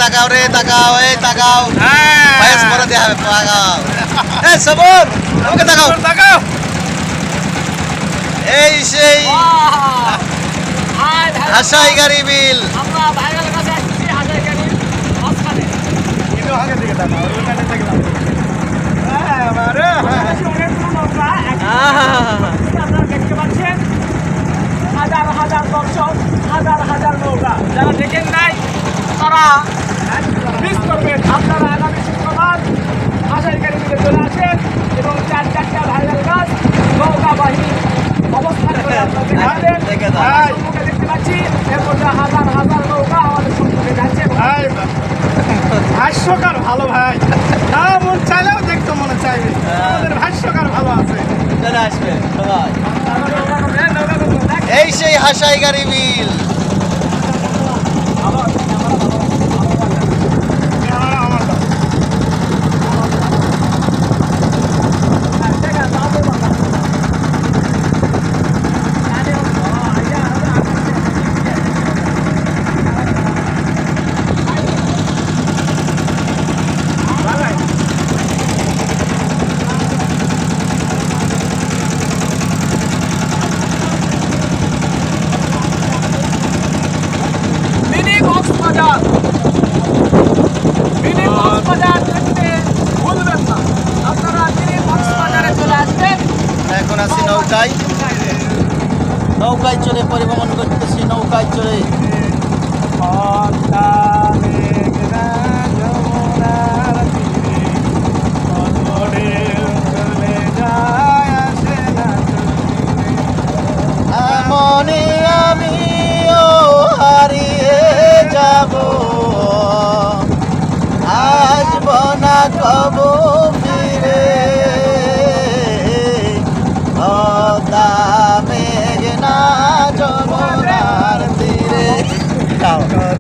তাকাও রে তাকাও, এই তাকাও, পায়েস ভরে দেয়া হবে, তাকাও। এই সবর, আমাকে তাকাও, তাকাও। এই সেই হাসাই গাড়ি বিল। আমরা ভাইরাল কাছে আসছি হাজার গাড়ি মাঝখানে। একটু আগে দিকে তাকাও, ওখানে দেখলাম। অনেকগুলো নৌকা আপনারা দেখতে পাচ্ছেন, হাজার হাজার দর্শক, হাজার হাজার নৌকা। যারা দেখেন নাই তারা মিস করবেন। আপনারা আগামী শুক্রবার হাজার গাড়ি মিলে চলে আসেন এবং 4-4টা ভাইরাল গাছ নৌকা বাহিনী অবস্থান করে আপনারা দেখবেন। সম্মুখে দেখতে পাচ্ছি এর মধ্যে হাজার হাজার নৌকা আমাদের সম্মুখে যাচ্ছে। ভাষ্যকার ভালো ভাই, না মন চাইলেও দেখতে মনে চাইবে। আমাদের ভাষ্যকার ভালো আছে। চলে আসবে সবাই। এই সেই হাসাই গাড়ি বিল। মিনি কক্সবাজার, মিনি কক্সবাজার দেখতে ভুলবেন না। আপনারা মিনি কক্সবাজারে চলে আসবেন। এখন আছি নৌকায়, নৌকায় চড়ে পরিভ্রমণ করতেছি, নৌকায় চড়ে। মনে আমিও হারিয়ে যাব, আসব না কব ফিরে, ও